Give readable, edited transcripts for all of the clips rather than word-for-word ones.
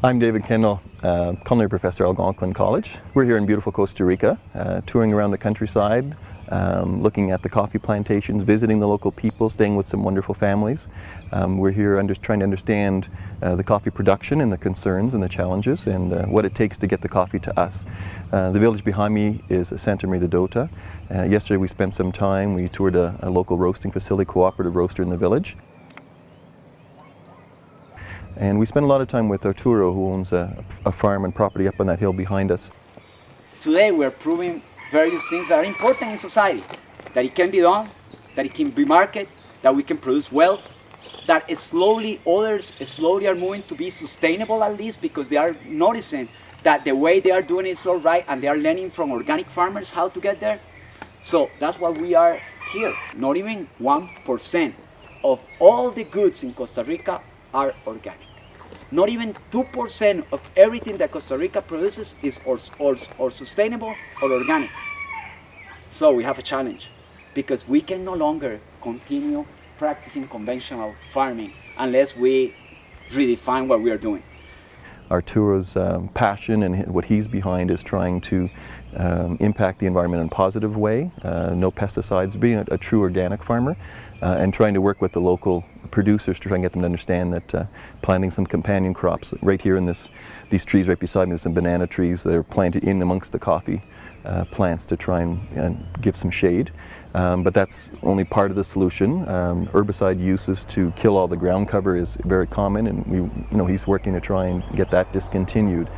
I'm David Keindel, culinary professor at Algonquin College. We're here in beautiful Costa Rica, touring around the countryside, looking at the coffee plantations, visiting the local people, staying with some wonderful families. We're here trying to understand the coffee production and the concerns and the challenges and what it takes to get the coffee to us. The village behind me is Santa Maria de Dota. Yesterday we spent some time, we toured a local roasting facility, cooperative roaster in the village. And we spent a lot of time with Arturo, who owns a farm and property up on that hill behind us. Today we're proving various things that are important in society, that it can be done, that it can be marketed, that we can produce wealth, that others slowly are moving to be sustainable at least because they are noticing that the way they are doing it is not right and they are learning from organic farmers how to get there. So that's why we are here. Not even 1% of all the goods in Costa Rica are organic. Not even 2% of everything that Costa Rica produces is or sustainable or organic. So we have a challenge because we can no longer continue practicing conventional farming unless we redefine what we are doing. Arturo's passion and what he's behind is trying to impact the environment in a positive way, no pesticides, being a true organic farmer, and trying to work with the local producers to try and get them to understand that planting some companion crops. Right here in these trees right beside me, there's some banana trees that are planted in amongst the coffee plants to try and give some shade. But that's only part of the solution. Herbicide uses to kill all the ground cover is very common, and he's working to try and get that discontinued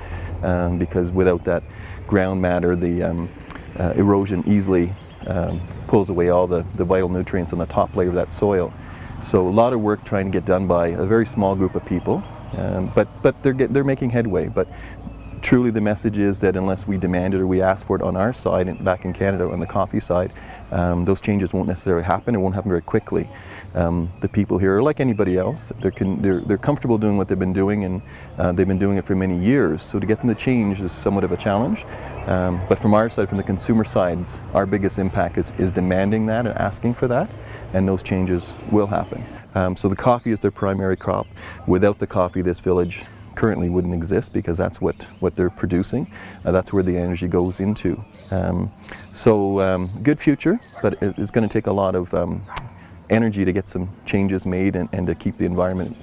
because without that ground matter, the erosion easily pulls away all the vital nutrients on the top layer of that soil. So a lot of work trying to get done by a very small group of people, but they're making headway. But truly the message is that unless we demand it or we ask for it on our side, and back in Canada on the coffee side, those changes won't necessarily happen. It won't happen very quickly. The people here are like anybody else. They're comfortable doing what they've been doing, and they've been doing it for many years. So to get them to change is somewhat of a challenge. But from our side, from the consumer side, our biggest impact is demanding that and asking for that, and those changes will happen. So the coffee is their primary crop. Without the coffee, this village currently wouldn't exist because that's what they're producing. That's where the energy goes into. Good future, but it's going to take a lot of energy to get some changes made and to keep the environment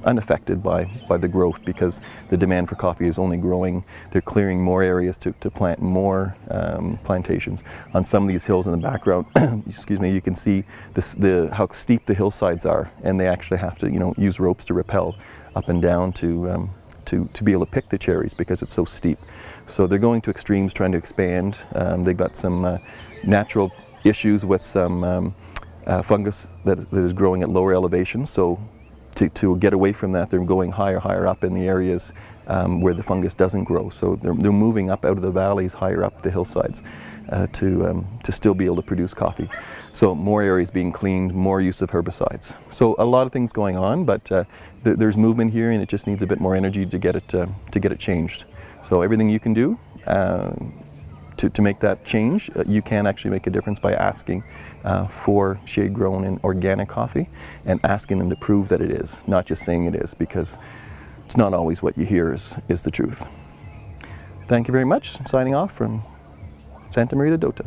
unaffected by the growth, because the demand for coffee is only growing. They're clearing more areas to plant more plantations. On some of these hills in the background, excuse me, you can see how steep the hillsides are, and they actually have to use ropes to rappel up and down to be able to pick the cherries because it's so steep. So they're going to extremes trying to expand. They've got some natural issues with some fungus that is growing at lower elevations. So to get away from that, they're going higher up in the areas where the fungus doesn't grow. So they're moving up out of the valleys, higher up the hillsides to still be able to produce coffee. So more areas being cleaned, more use of herbicides. So a lot of things going on, but there's movement here, and it just needs a bit more energy to get it changed. So everything you can do to make that change, you can actually make a difference by asking for shade-grown and organic coffee, and asking them to prove that it is, not just saying it is, because it's not always what you hear is the truth. Thank you very much. I'm signing off from Santa Maria de Dota.